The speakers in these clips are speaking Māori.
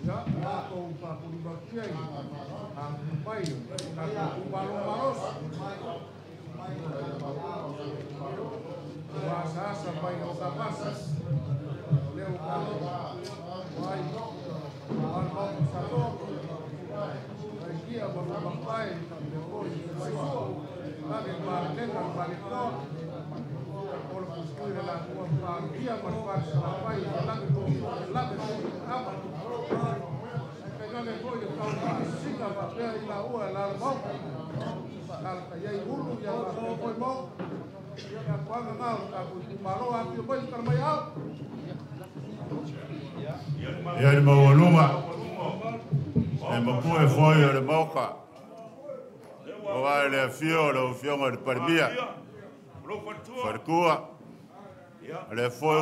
Ya, kau pakuli bakiai. Ang pai, aku balong-balos. Bahasa sampai ke pasas. Leo kalau wai, kalau satu, dia berbagai lagi balik dan balik kau. Kalau kuskul lakukan dia berpas sampai lagi apa? Kalau kau kau sih apa dia ua lalu kalau kayak ulu yang kau mau yang kau nggak aku malu aku pun terbayar. Ya di bawah rumah, mampu foi de boca, olha o fio de parmia, farcua, le foi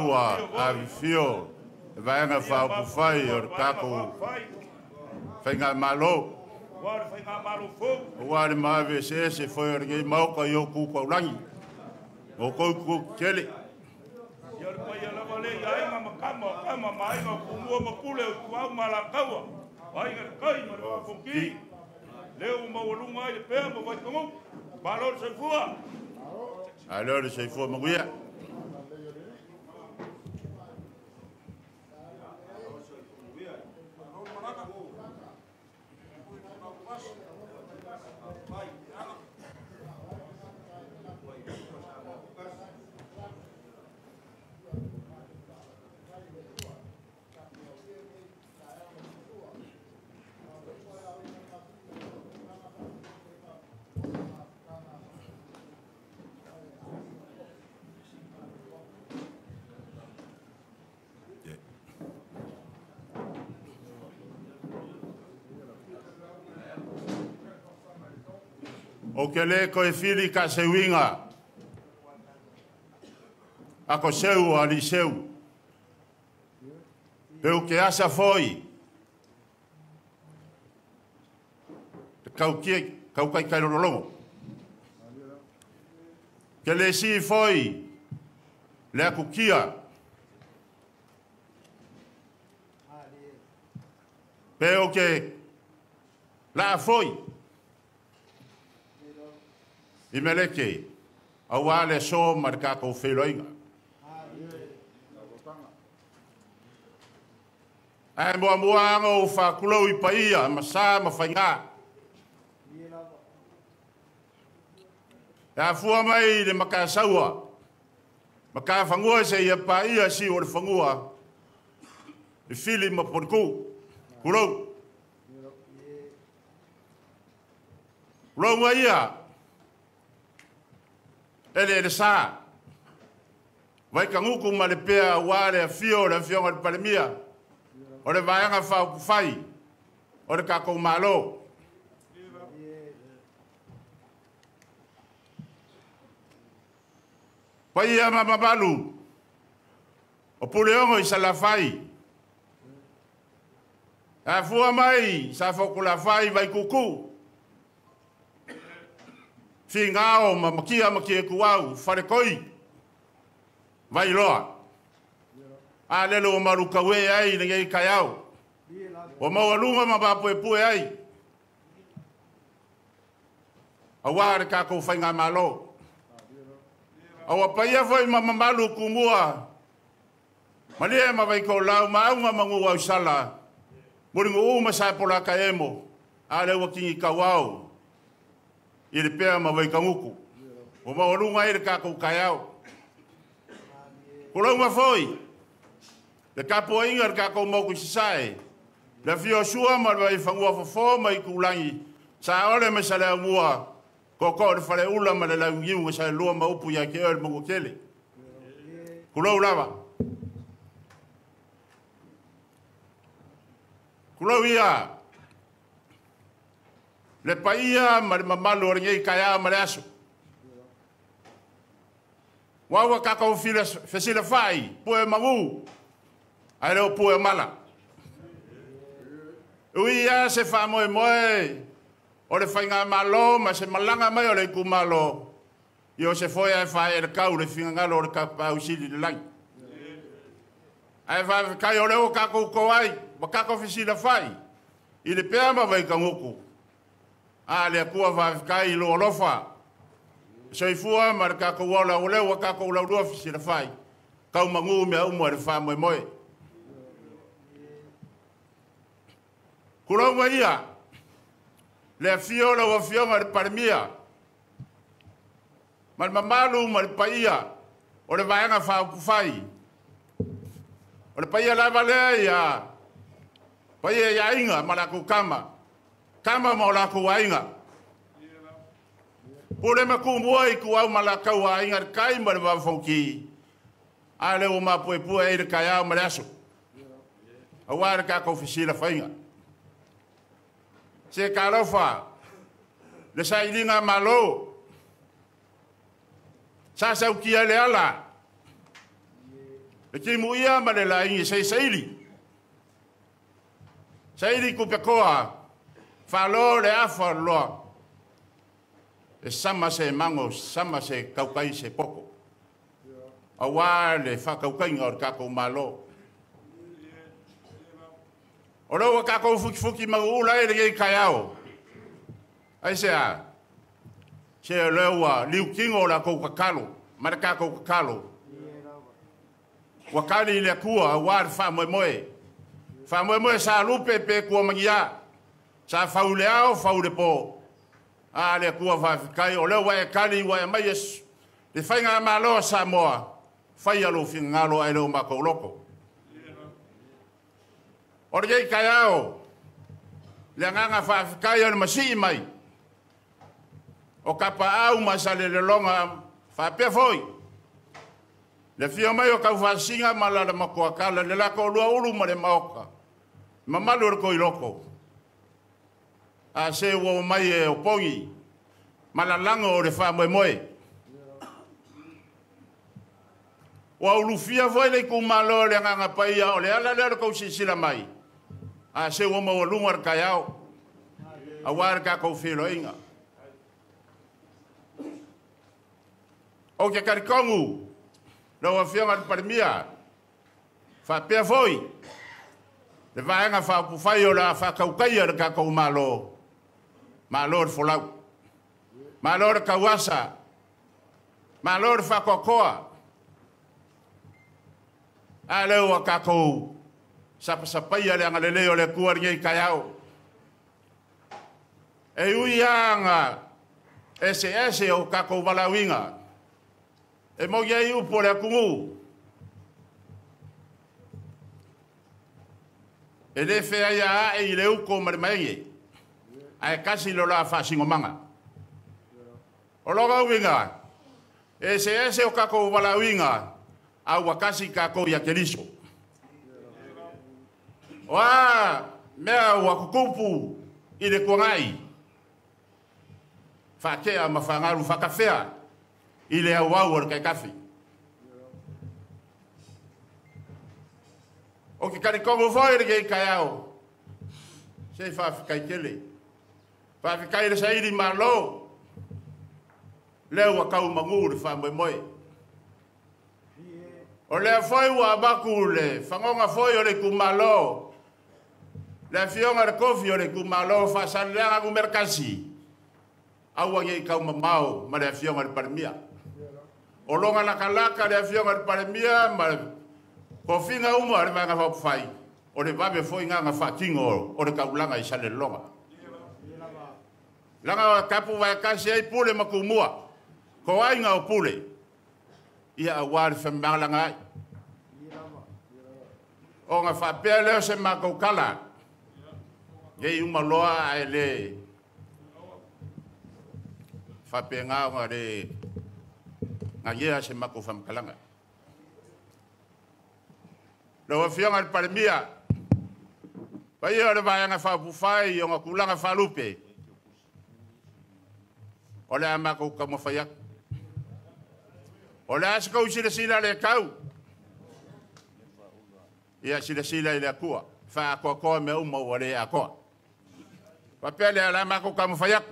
a fio, vai na fa o fai o caco, fenga malo, o ar mave se foi o que malca eu cu com langi, o cu kele. Alors, c'est fou, mon gars. O ke le koe whiri ka se winga. Ako seu ali seu. Peu ke asa foi. Kau kai kai rolongo. Ke le si foi. Le aku kia. Peu ke la foi. I meleke, awa le so marka ko wheroinga. Ai mua muanga o whakulau I paia, masa mawhainga. E fua mai le maka saua. Maka whangua se ia paia si o le whangua. I whili maporku. Kulau. Kulau mai ia. Ele sa vai kanguku malepea wale fio le fio le palemia o le vaanga fa fai o le kako malo pai ama mabalu o puleongo I sala fai a fua mai sa fokula fai vai kuku Fingao makia kuau farekoi vai loa a lelo maruka we ai ngai kaiao o mawalunga mabapoe ai aware ka ko fainga malo awa paia foi mamalu kumua malia ma vai ko lau maunga mangu au sala muringo uma sa pola kaemo ale wakingi kawao I le pea ma vai kanguku. O mawarunga I le kako kaiao. Kulau ma foi. Le kapo inga le kako moku sisae. Le fio sua ma vai fangua fofo ma I kulangi. Sa ole me sa lea mua. Koko le fale ula ma le lau ngiu sa le lua ma upu ya ke oi mungu kele. Kulau lava. Kulau ia. Le paia ma le mamalu o ngei kaya ma le aso. Wawa kaka o fesile fai, pue mangu. Ai leo pue mala. Ui ia se fa moe moe. O le whainga malo, ma se malanga mai o le kumalo. I o se foi ai whae e kau le whingangalo o le kapau sili le lang. Ai fa kai o leo ka ko ai, ba ka ko fisila fai. I le pea ma vai kangoku. A le kua va kai lo lofa. So i fua ma ka ko wala o leo ka ko la do fisila fai. Ka mangu me au mo le fa mo mo. Kulo ia. Le fiola o fionga le parmia. Mal mamalu mal paia. O le vaenga fa fai. O le paia la vale ya. Paia ya inga malaku kama. Kama mo la ku inga. Pule ma ku moi ku au malaka wa inga kai ma va fonki. Ale o ma pue pue e kai au malaso. Awar ka ko fisila fainga. Se karofa. Le sailinga malo. Sa sa ukia le ala. Le kimu ia ma le la ingi sei saili. Saili ku pekoa. Falo le afa loa. E sama se mango, sama se kaukai se poko. Awa le fa kaukai ngor kako malo. Olo kako fuki fuki magula e le kaiao. Ai se a. Se lewa liu kingo la ko kakalo, maraka ko kakalo. Wakali le kua war fa mo moe. Fa mo moe sa lupe pe ko mangia. Sa fauleao faule po. A le kua fa kai o lewa e kali wa mai es. Le fainga malo sa moa. Fai alo fingalo ai lo mako loko. Orge kaiao. Le nganga fa kai o masi mai. O kapa au masale le longa fa pe foi. Le fio mai o ka fa singa mala le mako kala le la ko lua ulu ma le maoka. Mamalu ko iloko. A se wo mai e o pongi. Mala lango o le fa moe moe. Wa ulu fia foi le ku malo le nganga paia o le ala le ko sisila mai. A se wo mo lungar kaiao. A war ka ko filo inga. O ke karikongu, no a fianga de parmia, fa pea foi, le vaenga fa pufai o la fa kaukaia de kako malo, malo de folau, malo de kawasa, malo de fa kokoa, a leo a kako, sapasapaia le angaleleo le kuaringa i kaiao, e uianga, ese o kako walawinga, e mo ia iu po le kungu. E le fea ia e i le uko marimaenge. A e kasi lo la fa singomanga. O loga uinga. E se o kako wala uinga. A wakasi kako ia keliso. Wa mea wakukupu i le kuangai. Fa kea mafangaru fa kafea. Ile awau o kai kafi. O ke karikongo foi ke kaiao. Se fa kai kele. Fa kai le sairi malo. Leo wa kau mangur fa mo moi. O le foi wa bakule, fangonga foi o le kumalo. Le fionga de kofi o le kumalo fa salanga ku merkasi. Awa ye kau mamau ma le fionga de parmia. O longa la kalaka le fionga de parmia ma ko finga uma le nga fa fai. O le babe foi nga fa kingo o le kaulanga i sale longa. Langa kapu wa kasi ai pule makumua. Ko ai nga o pule. Ia awar fe malanga. O nga fa pele se makokala. Ye uma loa ele. Fa penga nga de ngaya se mako fam kalanga. Lo fianga parmia. Pai ora vai nga fa bufai nga kulanga fa lupe. Ola mako kamo fayak. Ola se ko sila le kau. Ia sila ile kua. Fa ko me uma wale ako. Papele ala mako kamo fayak.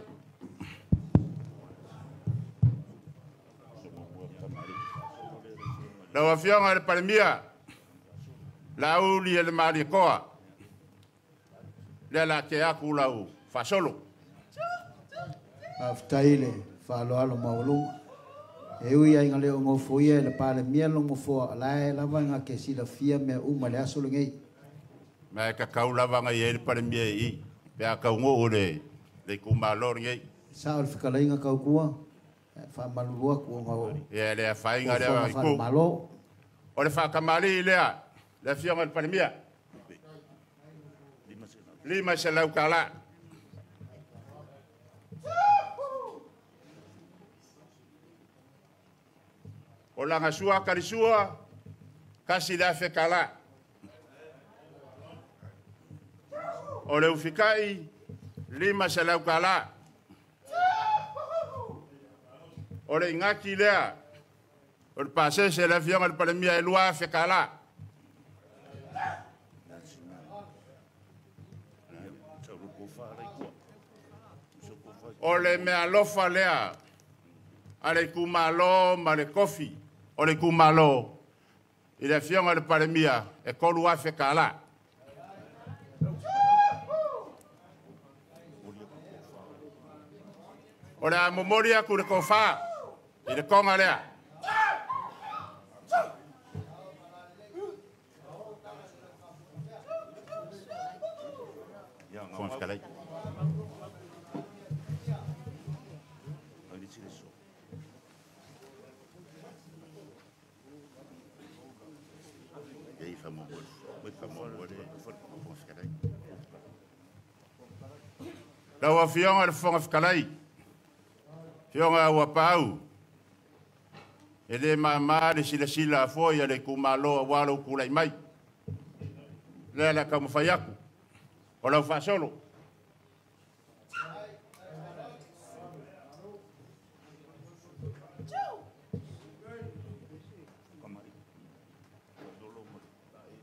La fianga de parmia. lau li le mari koa. Le la ke aku lau fasolo. Aftaile whaaloalo maulunga. E ui ai ngale o ngofo ia le pale mia lo ngofo alae lava nga ke sila fia me uma le aso ngei. Me ka kau lava nga i le pale mia i. Pe a kau ngo ule le kumalor ngei. Sa o le whikalainga kau kua. Wha malurua kua ngau. Ia le a whainga le a iku. Malo. O le whakamari lea. Le fionga le pale mia. Lima se lau kala. O langa sua karisua, kasi da fe kala. O le ufikai, lima se lau kala. O le ingaki lea, o le pase se la fionga le palemia e lua fe kala. O le mea lofa lea, a le kumalo ma le kofi. O le kumalo, i le fionga le palemia, e kolu afe kala. O le amomoria ku le kofa, i le konga lea. Fons kalai. Lau a fionga le fonga whakalai. Fionga ua pau. E le maa le sila sila a foi a le kumalo a walo kulai mai. Le la kamu whaiaku. O lau whaasolo.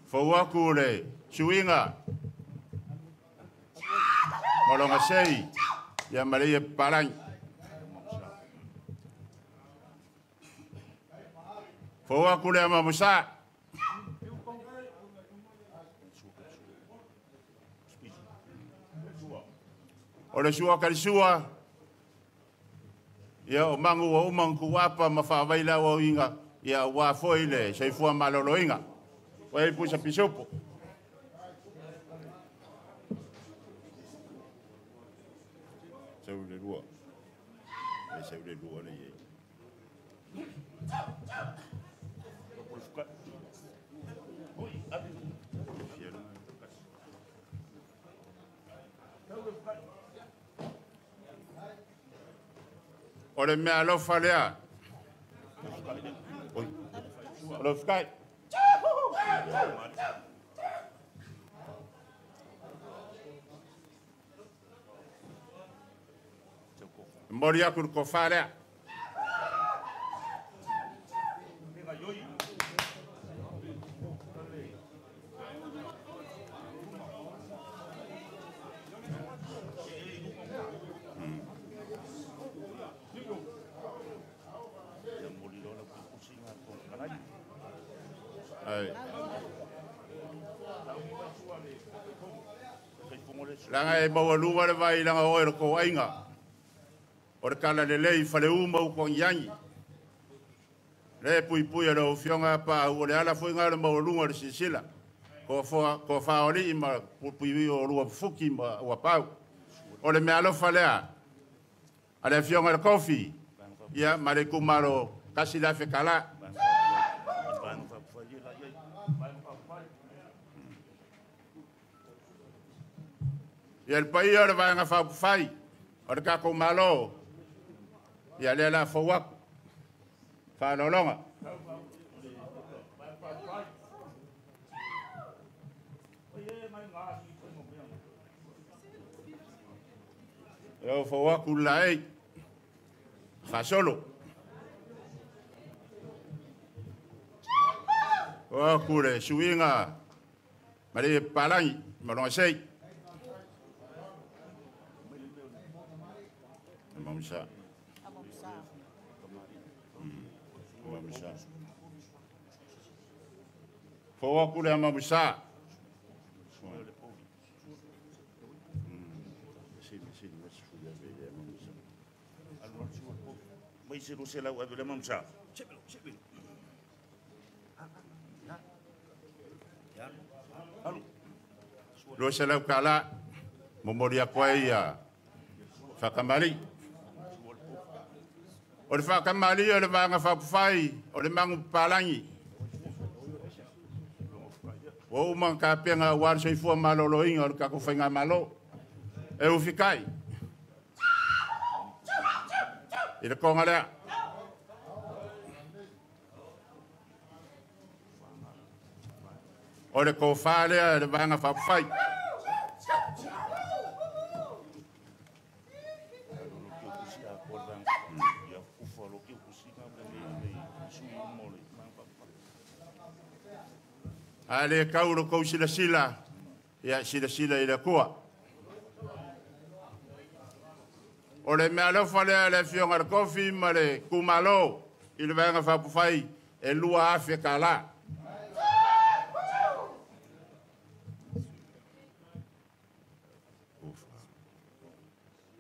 Fauaku le suinga. Molonga sei, ya Maria Parang. Fua kule ama musa. Ole sua karisua. Ya o mangu o mangu wapa mafavaila o inga. Ya wa foile, sei fua malolo inga. Wa e pusa pisopo. Seu le rua. E seu le rua le ye. Ore me alofa lea. Oi. Ore fkai. Moria kur ko farea. Langa e maua luma le vai langa oe ko ainga. O kala le lei fale uma u kong yangi. Le pui pui alo fionga pa u le ala foi ngale maua luma le sisila. Ko fa oli ima pui o lua fuki ma ua pau. O le me alo falea. Ale fionga le kofi. Ia ma le kumaro kasi la fe kala. Ia le pai ora vai nga fa fai. Ora ka ko malo. Ia le la fo wak. Fa lo longa. Yo fo wak ulai. Fa solo. O kure suinga. Mari palangi, malonga sei. Mamsa. Mamsa. Fo ku le mamusa. Mai se se la wa le mamusa. Lo se lau kala momoria koe ia whakamari. O le whakamari o le vanga whapawhai o le mangu palangi. O umang ka penga war soifua malolo inga o le kako whainga malo. E uwhikai. I le konga lea. O le ko whalea e le vanga whapawhai. Ale kauro kou sila sila. Ia sila sila i le kua. O le mea lofa lea le fionga le kofi ma le kumalo. I le vanga whapawhai e lua awhia ka la.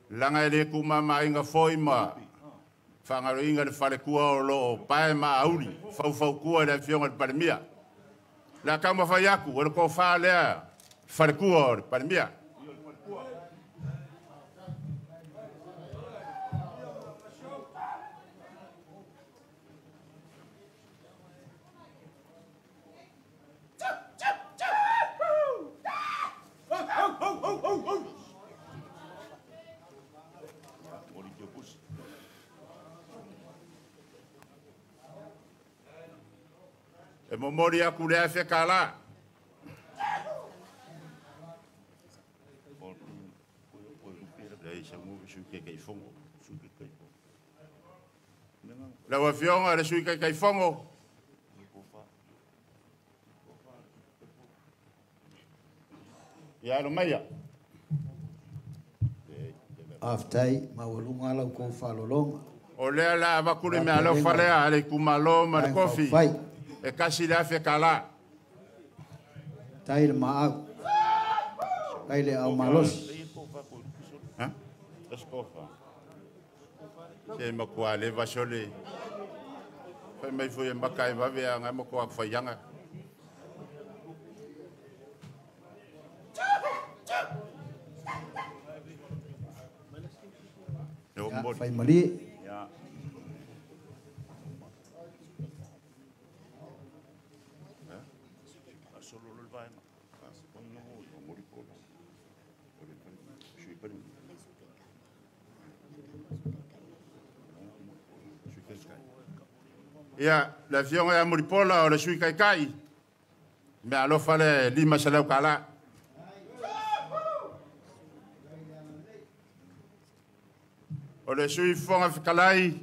Langa e le kumama inga foi ma. Whangaro inga le whare kua o lo pae ma auri. Fau kua le fionga le parimia. La kama fayaku, o le ko wha lea, whare kua o le parimia. E momori aku lea wheka la. Lawa fionga le sui kai fongo. Ia lo maia. Aftai mawalunga lau ko whalolonga. O lea la wakure mea lau whalea ale kumalo ma le kofi. E kasi le wheka la. Tai le maau. Kai le au malos. Se makua le vasole. Fai mai fui makai vavea ngai makua whaianga. Fai mali. Ia, la fionga ya muripola o le sui kai kai. Me alofa le lima se lau kala. O le sui fonga fikalai.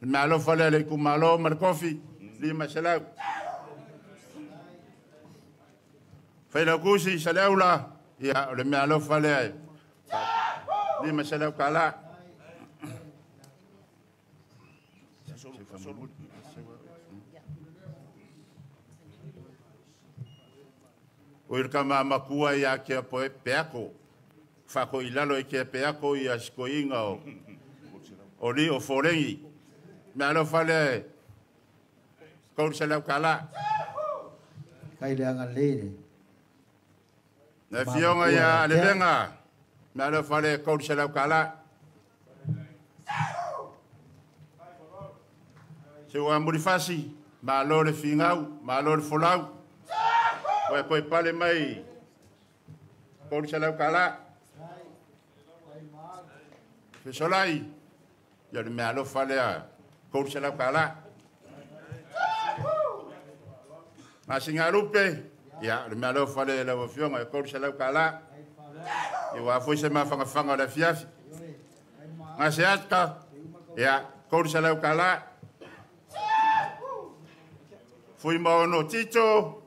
Me alofa le kumalo ma le kofi. Lima se lau. Fai la kusi se lau la. Ia, o le me alofa le lima se lau kala. O il kama makua ia kia poe peako. Whako i lalo i kia peako i a skoinga o li o forengi. Me alo whale kour se lau kala. Kai le anga leire. Na fionga ia alevenga. Me alo whale kour se lau kala. Se ua murifasi. Ma alo le fingau. Ma alo le folau. Koe koe pale mai, kouri se lau kala. Fesolai, ia le mea alofa lea, kouri se lau kala. Ma singa rupe, ia le mea alofa lea lau fionga, kouri se lau kala. Ia wafoi se maa whangawhanga le fiafi. Nga se atka, ia kouri se lau kala. Fui maono tito,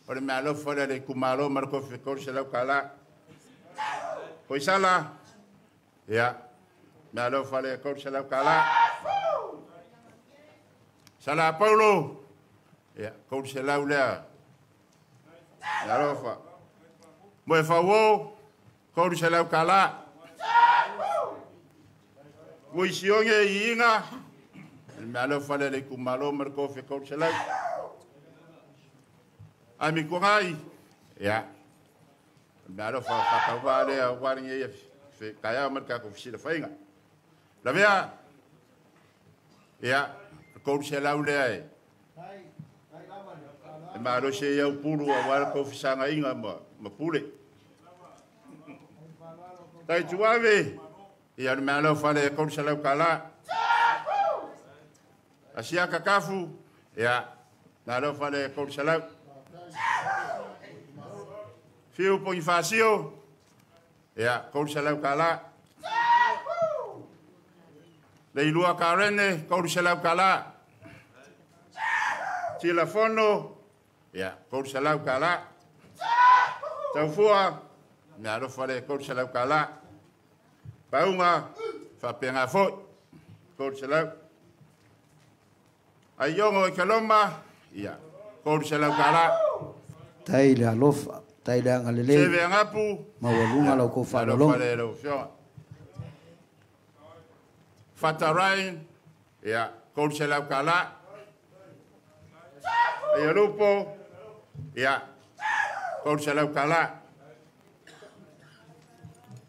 o le mea alofa le kumalo marko kouri se lau kala. Koi sala, ia, mea alofa le kouri se lau kala. Sala Paulo, ia, kouri se lau lea, Alofa. Mo e fawo, ko se lau kala. Mo isionge I inga. Me alofa le kumalo mer ko fe ko se lau. Ami ko ngai. Ya. Me alofa ka vale a waringe fe kaya mer ka ko fisi le fainga. La vea. Ya, ko se lau le ai. Ma ro se ia puru a wala ko fisanga inga ma pule. Tai tuave. Ia me alo fale ko se lau kala. Asia kakafu. Ia, na alo fale ko se lau. Fiu po infasio. Ia, ko se lau kala. Leilua karene ko se lau kala. Telefono. Ya, kau salau kala. Taufua, me alo fale kau salau kala. Paunga, fa penga foi. Kau salau. Ayongo e kaloma, ya, kau salau kala. Tai le alofa, tai le angalele. Seve angapu. Mawalunga lau ko whanalong. Fale lau fionga. Fatarain, ya, kau salau kala. Ia lupo, ia, kau salau kala.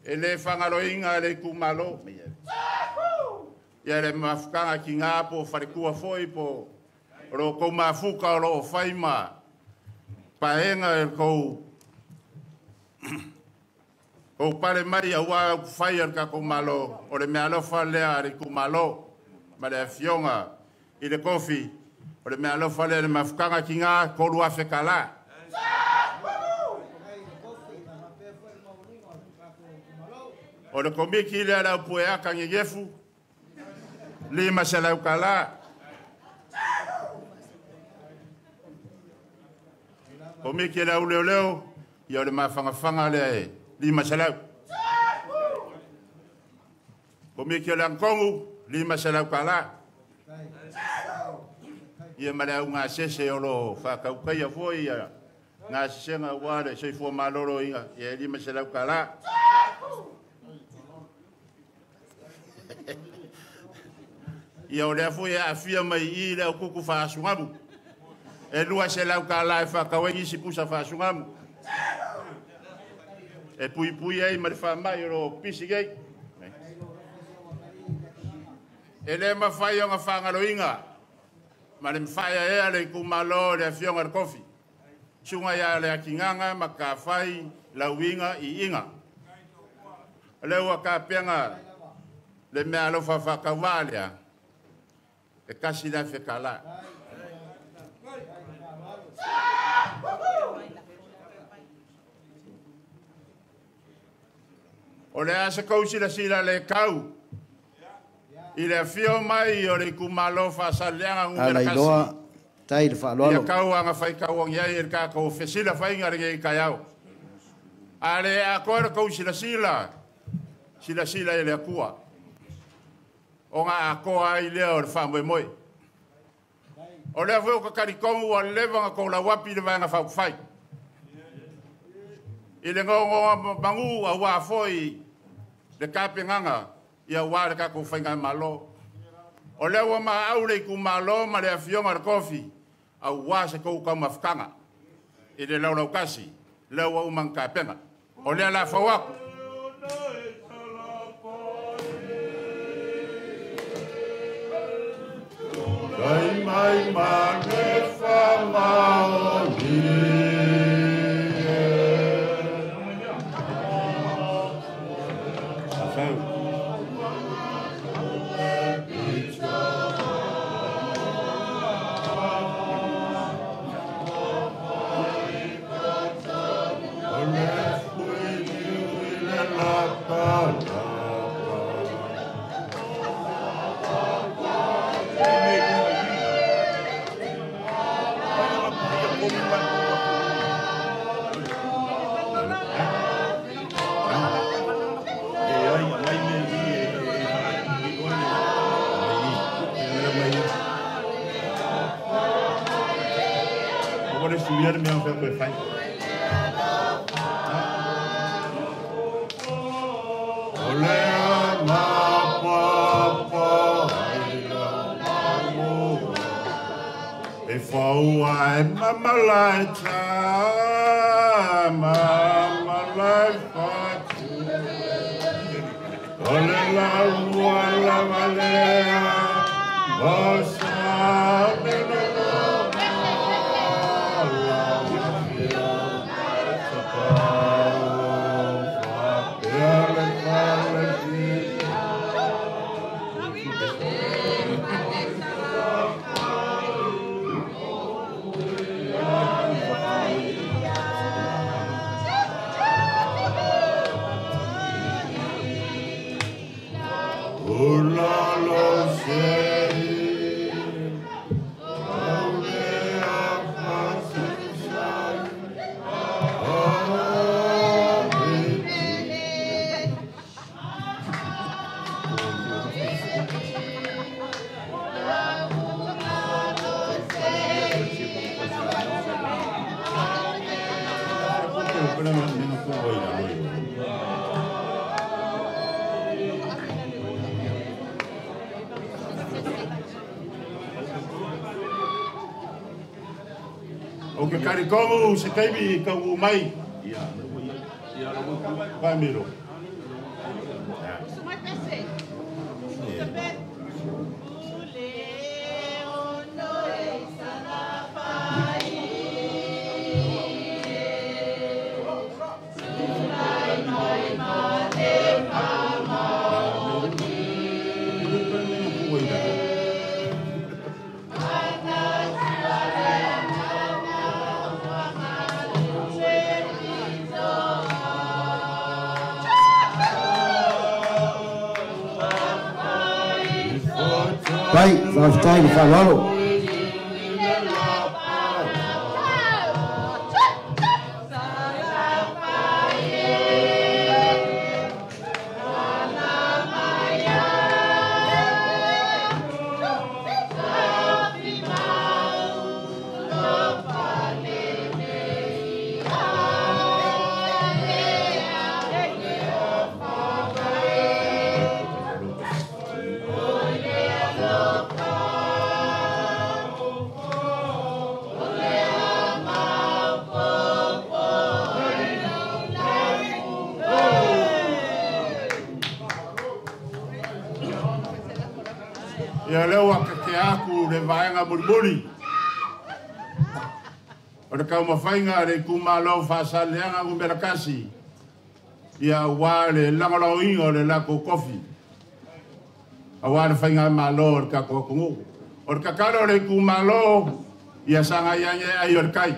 Ele whangaloinga le kumalo. Ia le mafukanga ki ngā po wharekua foi po ro kou mafuka o ro whaima. Pahenga e kou kou pare mai a ua whai ar ka kumalo. O le mea lofa lea le kumalo. Ma le fionga I le kofi. O le mea lofa le mafukanga ki ngā koru afe kala. O le komiki le ala upue aka ngegefu. Lima se lau kala. Komiki le au leo leo. Ia o le mafanga le lima se lau. Komiki le ankongu. Lima se lau kala. Ia mare au ngā sese o lo whakaukai a foi ia ngā sesenga ware sei fua maloro inga ia lima se lau kala. Ia o lea foi a fia mai I leo kuku whaasungamu. E lua se lau kala e whakawengi si pusa whaasungamu. E pui pui ei mare whamai ro pisi gei. E le mawhai o ngā whangaro inga. Ma le mwhaia ea le kumalo le fionga le kofi. Sunga ia le akinganga ma ka whai lauinga I inga. Leua ka penga le mea lofa whakawalea. E kasi la whekala. O le asa kousi la sila le kau. I le fio mai o le kumalo whasaleanga ngumera kasi. Alailoa, tai le whaaloalo. Ia kau anga whai kauang iai e ka kou whesila whainga ringe I kaiau. A le a koera kou sila sila. Sila sila I le akua. O ngā a koa I lea o le whamoe moe. O lea wheo ka karikongu o lewanga kou la wapi le vanga whau whai. I le ngongo mangu a wā foi le kāpenganga. Ia wāre ka kou whainga malo. O lewa ma aure ku malo ma le afionga le kofi. Au wā se kou kau mafukanga. I le lau kasi. Lewa umang ka penga. O lea la whawaku. Kai mai ma le whamao ni. Estudiar me han feito fai. faua e mamalai ta, mamalai fatu. Ole la ua la valea, osa meno la wia, sapau, fapeale fale fia. O ke karikongu se kaimi ka umai. Vai miro. Vai, vai, falou. Ia leo a ke aku le vaenga mulmuli. O le kau mawhainga le kumalo whasaleanga umerakasi. Ia wale langalau ingo le lako kofi. A wale whainga malo o le kako kungu. O le kakaro le kumalo ia sanga iange ai o le kai.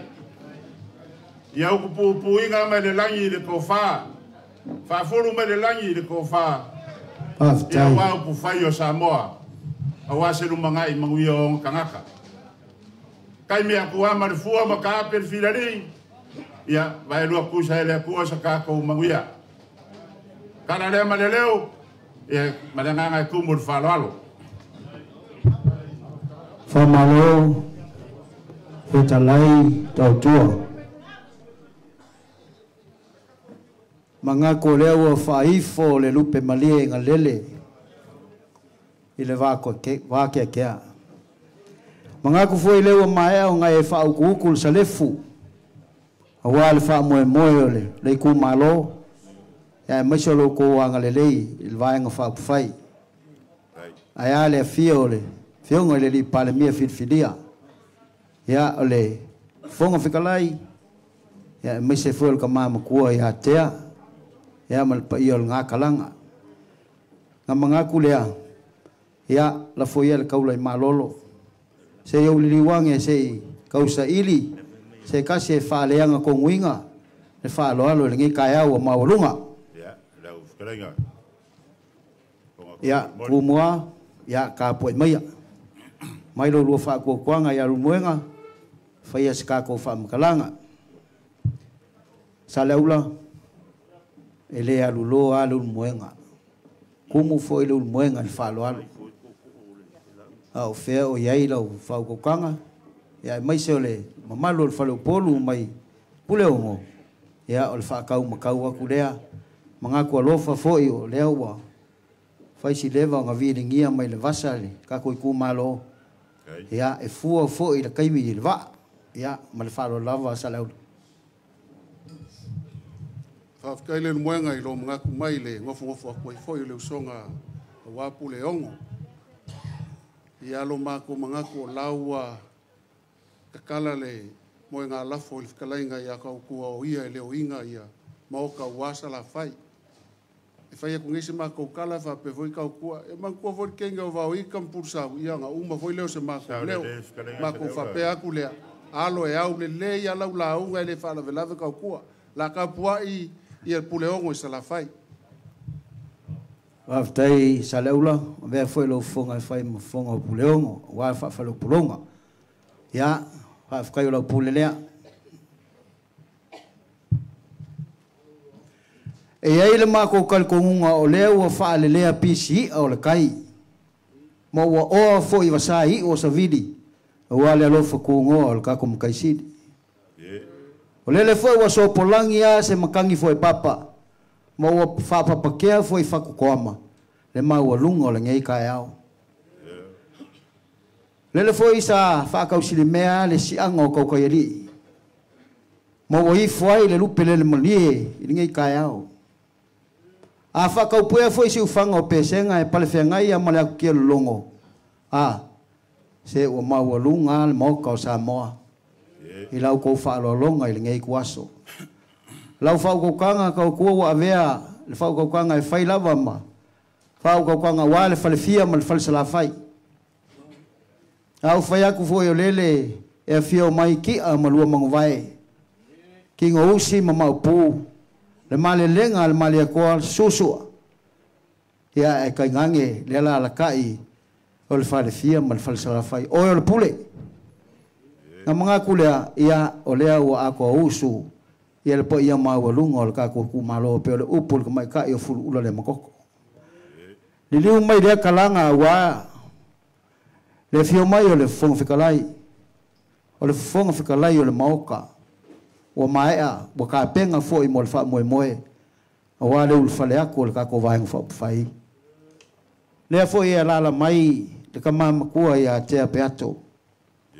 Ia uku puinga me le langi le kofa. Whafuru me le langi le kofa. Ia wau pu whai o Samoa. Awase lumangai manguio kangaka. Kai me aku ama le fua ma ka per filari. Ia vai lu aku sa ele aku sa ka ko manguia. Kana le maleleu e malanga ku mur falalo. Famalo fetalai tautua. Mangako leo faifo le lupe malie ngalele. Ile wako ke kia. Mangaku foi lewa mai o ngai fa ku ku salefu. Awal fa moe moe le ku malo. Ya masholo ko anga le il va nga fa fai. Aya le fiole. Fio ngole li pale mia filia. Ya ole fonga fikalai. Ya mase fuel ka mama ku ya tea. Ya mal pa iol nga kalanga. Ngamangaku lea. Ya la foia le kaula i malolo. Se eu liliwange se kausa ili. Se kasi e whaaleanga ko nguinga. Le whaaloalo le ngi kai au o mawalunga. Ya, lau whakarenga. Ya, kumua. Ya, ka poe maia. Mai lo lua whaakua kuanga ya rumuenga. Whaia se kako whaamkalanga. Sa leula. E le alulo alu rumuenga. Kumu fo ilu rumuenga le whaaloalo. Au fea o iai lau whaukokanga. Ia mai se ole mamalo le whalu polu mai pule ongo. Ia o le whaakau makau aku lea. Mangaku alofa foi o lea ua. Whaisi lewa o ngā viringia mai le vasale. Kako i kumalo. ia e fua fo i le kaimi i le va ia ma le falo lava sa lau Whawhikaile le moenga i lo mga kumai le ngofo a koe foi le usonga wapu le ongo. I alo mako mga ko laua kakala le moenga lafo i whikalainga i a kaukua o ia e leo inga ia maoka uasa la fai. E whai aku ngisi mako kala whape voi kaukua e mangkua voi kenga o vau i kampursa ia nga uma voi leo se mako leo mako whape aku lea alo e au le le i alau la unga e le whala velave kaukua la kapua i ia pule ongo i salafai. Waftai saleula, vea foi lo fonga fai mo fonga pule ongo, wa fa fa lo pulonga. Ya, fa fa lo pule lea. E ai le mako kalkonga o leo fa le lea pisi o le kai. Mo wa o foi wa sai o savidi. Wa le lo fa kungo o ka kom kaisidi. O lele foi wa so polangia se makangi foi papa. Mo wa fa papa kia foi fa kokoma. Le ma wa lungo le ngai kai au. Lele foi sa fa ka usili mea le si ango ko ko yeli. Mo wa i foi le lupe le molie i ngai kai au. A fa ka pue foi si ufanga o pesenga e pale fenga ia male ku kia longo. A se o ma wa lunga le mo ka sa moa. I lau kou whaalolonga i ngei kuaso. Lau whau kou kanga kau kua wa avea, le whau kou kanga e whai lava ma. Whau kou kanga wa le whale fia ma le whale sala whai. Au whai aku fo o lele e fia o mai ki a malua mangu vai. Ki ngā usi ma mau pū. Le male lenga le male akoa susua. Ia e kai ngange le ala kai o le whale fia ma le whale sala whai. O le pule. Nga mga kulea ia o lea ua ako usu ia le po ia mawalunga o le kako kumalo pe o le upul ka mai ka i o fulu ula le makoko. Ni liu mai lea kalanga ua le fio mai o le fonga whikalai o le fonga whikalai o le maoka o maea ua ka penga fo i mo le wha moe moe o wa le ulfale ako o le kako vahenga wha upawhai. Lea fo ia lala mai le kamamakua ia tea peato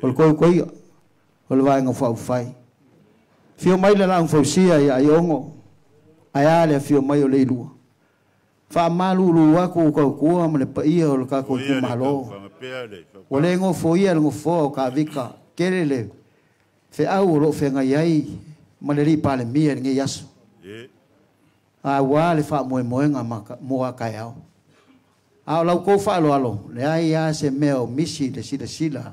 o le koi koia o le vaenga whau whai. Fio mai le lang whausia i ai ongo. Ai ale fio mai o le ilua. Wha malulu aku kau kua ma le paia o le kako ku malo. O le ngo foia le ngo fo o ka vika. Kere le fe au o lo fe ngai ai ma le ripa le mia nge yaso. A wa le wha moe moenga moa kai au. A lau kou wha alo alo. Le ai a se meo misi le sila sila.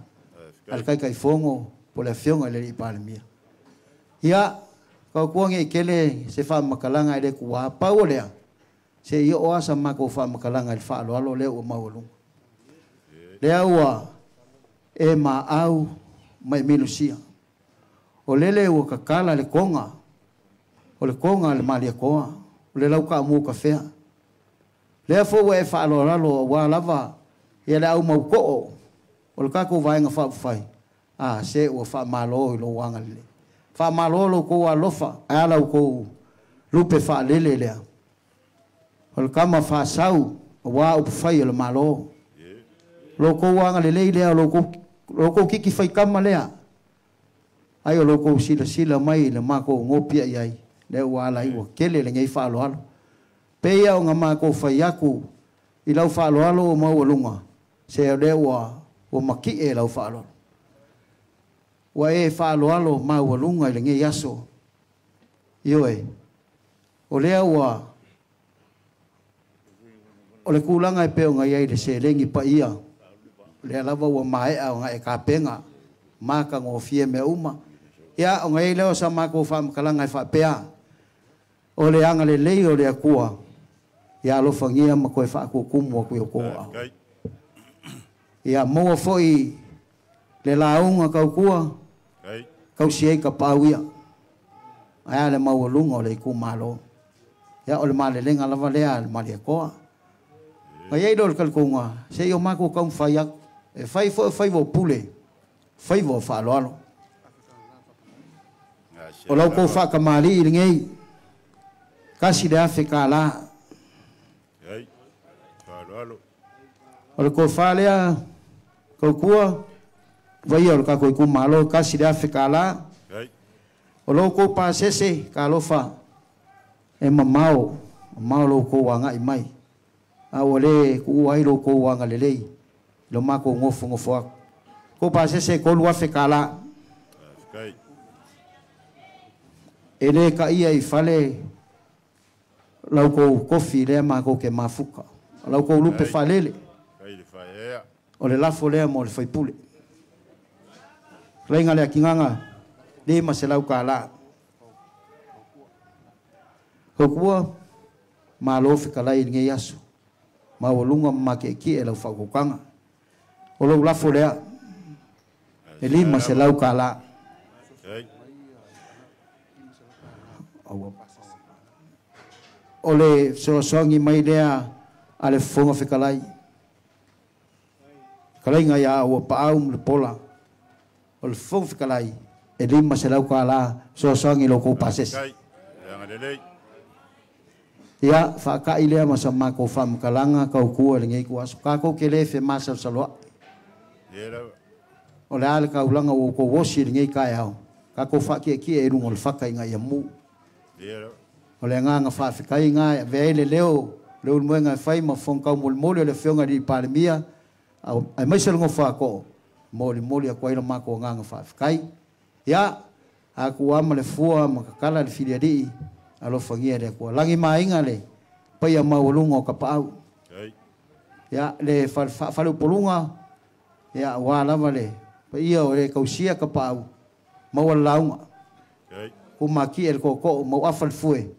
Al kai kai fongo po le fionga le ripa le mia. Ia, kau kuange kele se wha makalanga i le kua pau lea. Se i o asa mako wha makalanga i wha alo alo leo o maulunga. Lea ua e ma au mai minusia. O lele ua kakala le konga. O le konga le malia koa. O le lau ka amu ka fea. Lea fo e wha alo alo wa lava. Ia le au mau ko'o. O le kako vaenga wha upwhai. Ah, se ua wha malo i lo wanga lele. Wha malo lo ko a lofa. Ai alau ko lupe wha lele lea. O le kama wha sau. O wa upwhai o le malo. Lo ko wanga lele lea. Lo ko kiki whai kama lea. Ai o lo ko sila sila mai le mako ngopia iai. Le ua ala iwa kele le ngei wha alo alo. Peia o nga mako whai aku. I lau wha alo alo o maua lunga. Se o le ua o maki e lau wha alo. Wa e wha alo alo maua lunga i le nge yaso. Ioe. O lea ua. O le kulanga e peo ngai ai le se lengi pa ia. Lea lava ua maea o ngai ka penga. Maka ngō fie me uma. Ia o ngai leo sa mako wha makalanga e wha pea. O le anga le lei o le akua. Ia alofa ngia ma koe wha kukumu a koe o koa. Ia moa foi le launga kau kua. Kau siei ka pauia. Aia le maua lunga o le iku malo. Ia o le male lenga lava lea le male koa. Ngai eido le kalkunga. Se i o mako kau mwhaiak. E whai vo pule. Whai vo wha alo alo. O lau kou wha ka maali i ngei. Kasi le afe ka la. O le kou wha lea. Kau kua. vai o ka ko ku malo ka si da fekala o lo ko pa sese ka lo fa e mamao lo ko wanga i mai a ole ku ai lo ko wanga lelei lo ma ko ngofo ko pa sese ko lua fekala ele ka ia i fale lau ko kofi le ma ko ke mafuka lau ko lupe falele o le lafo lea mo le faipule renga le kinganga le ma se lau kala kokua ma lo fikalai nge yasu ma wolunga ma ke ki e lau fa kokanga o lo lafo lea e le ma se lau kala o le soasongi mai lea a le fonga fikalai kalai ngai a o paau le pola o le fonga fikalai e lima se lau kala soasongi lo ko pases ia whaakai lea masama ko whamkalanga kau kua le ngai kuaso kako ke le fe masa saloa o le ale kaulanga o ko wosi le ngai kai au kako whaki e rungo le whakai ngai amu o le nganga whaafikai ngā veile leo mwenga whai ma whonkau moli le whionga di palemia ai maisa lungo whako moli a kwaila mako o nganga whaafikai ia aku ama le fua ma kakala le filiadii alo whangia le kua langi mainga le pai a maulunga o kapau ia le whalu polunga ia wālama le pai ia o le kausia kapau maua launga kumaki el koko mau afal fue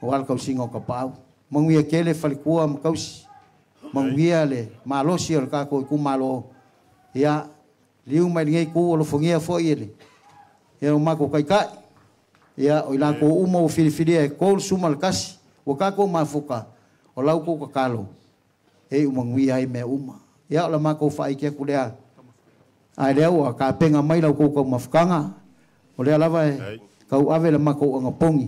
o al kausinga o kapau manguia kele falikua ma kausi manguia le malosi o kako ku malo ia liu mai ngai ku o lo fongia foi ele ia o mako kai kai ia o ila ko umo filifili e kol sumal kasi o kako mafuka o lau ko kakalo e manguia ai me uma ia o mako fai ke ku lea ai leo ka penga mai lau ko mafukanga o le lava kau ave le mako anga pongi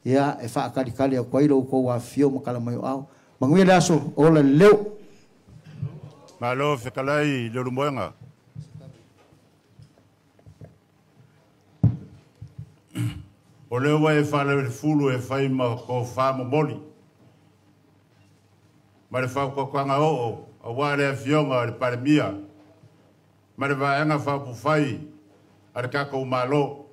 ia e fa kali ko ilo ko wa fio makala mai au mangwe laso o le leo malo fekalai le lumoenga o le wa e fa le fulu e fa ma ko fa mo boli ma le fa ko kanga o wa le fionga le parmia ma le va anga fa pu fai ar ka ko malo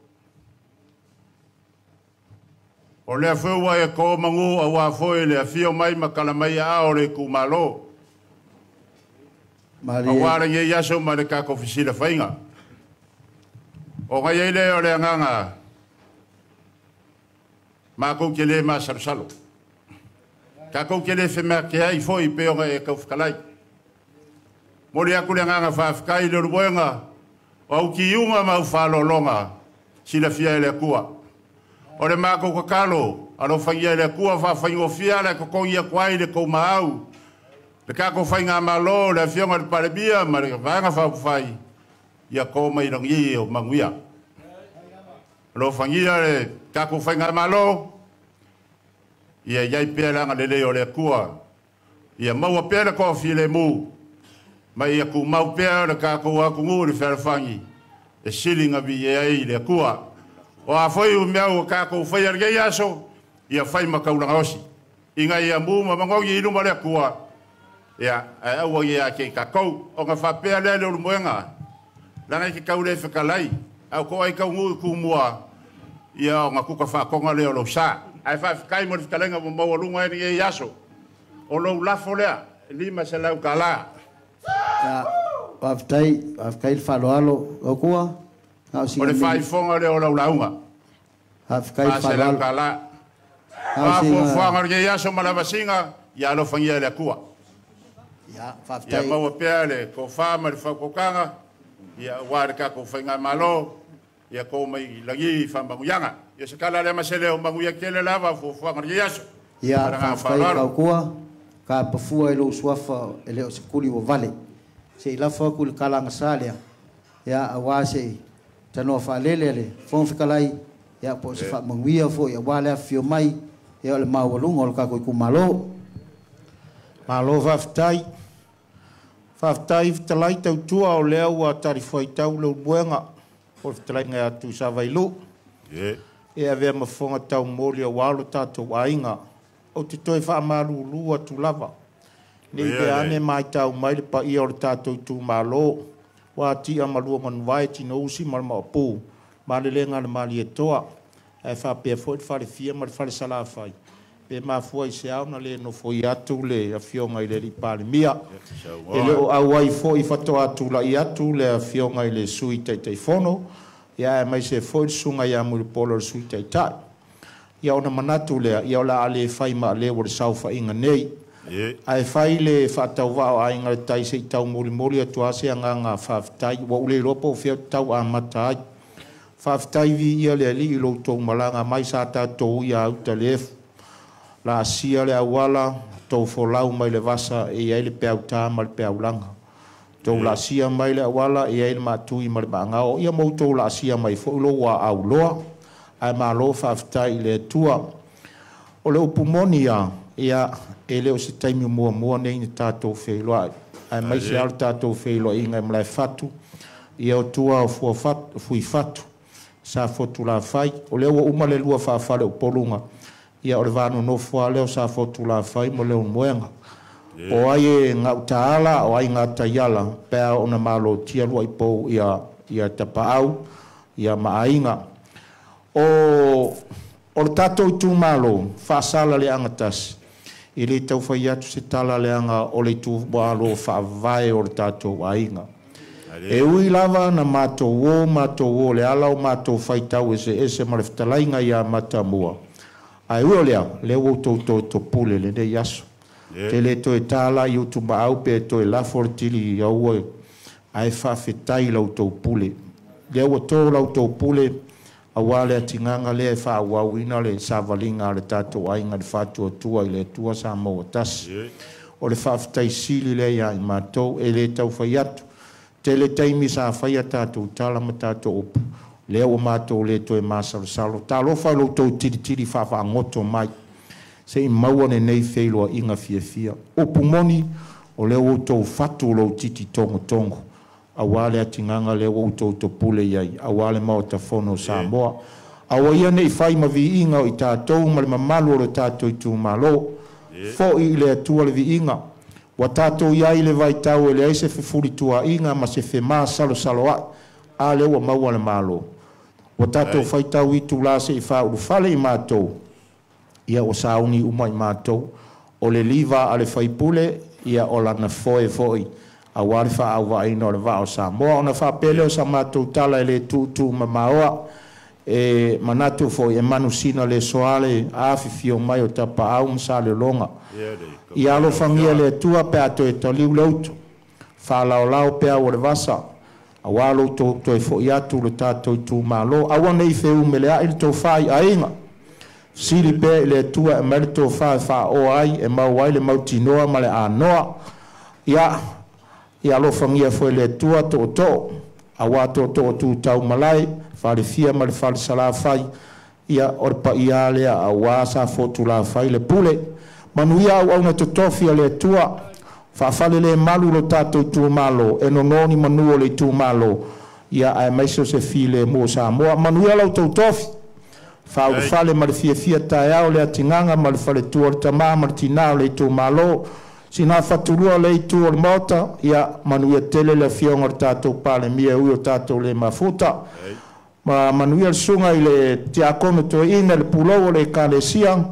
o le fua e ko mangu a wa foi le fio mai makala mai a o le kumalo a wara ye yaso ma le ka ko fisila fainga o ga ye le o le nganga ma ko ke le ma salo ka ko ke le fema ke ai foi pe o e ka fkalai mo le aku le nganga fa fkai le ruenga o ki uma ma fa lo longa sila fia le kua o le mako kakalo alo whangia le kua whawhaingo fia le kokongia kwai le kou maau le kako whainga malo le fionga le parebia ma le vanga whawhai ia kou mai rangi o manguia alo whangia le kako whainga malo ia iai pia langa le leo le kua ia maua pia le kofi le mu ma ia ku mau pia le kako wakungu le whawhangi e silinga vi e ai le kua o a foi o meu kako foi ergei aso ia fai makauna osi inga ia mu ma mangogi ilu male kua ia a o ia ke kako o nga fa pe ale lo moenga langa ki kaule fekalai au ko ai ka ngu ku mua ia nga ku ka fa konga le lo sa ai fa kai mo fekalenga mo mo lunga ni ia aso o lo la folea lima se la kala ya aftai faloalo o kua o le fai fonga le o la launga afkai faloalo kala a fo fonga le ia so mala vasinga ia lo fangia le kua ya aftai ia mo pele ko fama le fa kokanga ia war ka ko fanga malo ia ko mai lagi famba yanga ia se kala le masele o manguia kele lava fo fonga le ia so ia afkai ka kua ka pafua ilo suafa ele o sekuli o vale se ila fa kul kala ngasalia ya awase tano fa lele fon fikalai ya po se fa manguia fo ya wala fio mai ya le mawalunga o ka ko ku malo va ftai Whaftai fitalai tau tua o lea ua tarifoi tau lau buenga. O fitalai ngai atu sa vailu. E avea mafonga tau moli a walo tātou ainga. O te toi wha amaru lua tu lava. Nei te ane mai tau mai le pa ia o le tātou tu malo. Wa ti amalua manuai tino usi malama o pū. Malelenga le mali e toa. E wha pia fo te whare fia ma le whare salawhai. Pe mafua i se au na le no foi atu le a fionga i le ripale mia. E le o au ai fo i fato atu la i atu le a fionga i le sui tei fono. Ia e mai se foi sunga ia muli polo le sui tei. Ia ona manatu lea, ia o la ale fai ma le o le saufa inga nei. Ai fai le whaatau wao a inga le tai se i tau moli atu ase a nganga whaafitai. Wa ule ropo o whiau tau a matai. Whaafitai vi ia le ali i lo tau malanga mai sa tātou ia au ta lefu. La asia le awala, tau folau mai le vasa e ia le peau tā ma le peau langa. Tau la asia mai le awala e ia le matui ma le maangao. Ia mau tau la asia mai fo ulo wa au loa. Ai ma lo whaafitai le tua. O le upumoni ia e leo se taimi mua nei ni tātou whailoa. Ai mai se alu tātou whailoa inga i mlai fatu. Ia o tua o fui fatu. Sa fotu la whai. O leo o umale lua whaafale o polunga. Ia o le vānu no fua leo sa fotu la whai mo leo muenga. O ai e ngau taala, o ai ngā taiala. Pea o na malo tia lua i pou ia tapaau, ia maainga. O le tātou i tū malo, whaasala le angatas. I le tau whai atu se tala le anga o le tū malo whaavae o le tātou ainga. E ui lava na mātou o le alau mātou whai tau ese ma le whtalainga ia matamua. Ai ua lea, le wautou to pule le ne yaso. Te le to e tala i utu maau pe to e lafo tili i aua ai whawhetai lau tau pule. Le ua tō lau tau pule a wale atinganga le e whaawawina le savalinga le tātou ainga le whātua tua i le tua sa maua tasi. O le whawhetai sili le ia i mātou e le tau whai atu. Te le taimi sa whai a tātou tala ma tātou opu. Lea o mātou le to e māsalo. Tā lofa lo tau tiri whawha ngoto mai. Se i maua ne nei whailoa inga fia. O pumoni o leo o tau whatu lo titi tongo. A wale atinganga leo o tau to pule iai. A wale mau ta whono Samoa. A waia nei whai ma vi inga o i tātou ma le mamalu o le tātou i tū malo. Fo i le atua le vi inga. Wa tātou iai le vai tau e le aise fefuri tua inga ma se fe māsalo a. A leo o maua le malo. O tātou whai tau i tū lase i whauru whale i mātou. Ia o sauni uma i mātou. O le liva a le whai pule, ia o lana foe. A wari wha au wa ino le wao Samoa. Ona wha pele o sa mātou tala e le tū ma maoa. E manatu foi e manu sina le soale afi fio mai o tapa au msa le longa. Ia alo fangia le tua pe ato e taliu lautu. Wha lao pe au le vasa. A walo to e fo iatu le tātou tū malo. A wane i feu me le a ili tō whai a inga. Siri pe le tua e mele tō whai wha o ai e mau ai le mau tinoa ma le a noa. Ia lo fangia fo le tua to. A wato to tū tau malai. Whare fia ma le whare sala whai. Ia orpa ia lea a wasa fotu la whai le pule. Manuia au na totofia le tua. Whawhale le malu lo tātou tū malo, e no ngoni manuo le tū malo, ia ai maiso se file mo Samoa, manuia lau tau tofi. Whale ma le fia tae au le atinganga, ma le whale tua le tamā, ma le tinao le tū malo, sina whaturua le tū o le mota, ia manuia tele le fionga le tātou pale mia ui o tātou le mafuta. Ma manuia le sunga i le tiakome to ina le pulau o le kale siang,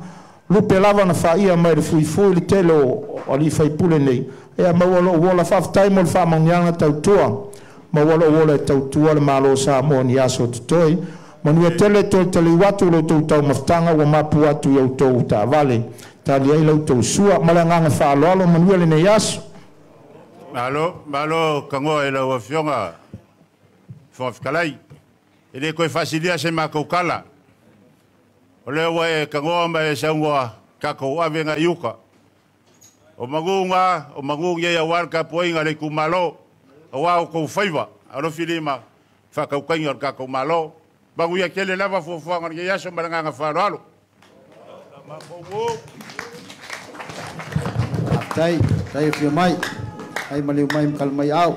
lupe lava na whaia mai le fui le tele o li whai pule nei. Ea mawalo wola whaftai mo le whamanganga tautua. Mawalo wola tautua le malo Samoa ni aso tutoi. Manua tele to tele watu lo tau maftanga wa mapu watu iau tau ta vale. Tali ai lau tau sua. Malanganga whaaloalo manua le nei aso. Malo kangoa e lau a fionga. Whafkalai. E le koe whasilia se makaukala. O leo wae kangoa mai saungoa kako avenga iuka. O magunga ia warka poinga le kumalo. O wao kou whaiva. Aro filima whakaukainga o kako malo. Bangu ia kele lava fuafuanga ni yaso maranganga wharoalo. Tai fio mai. ai maliu mai kalmai au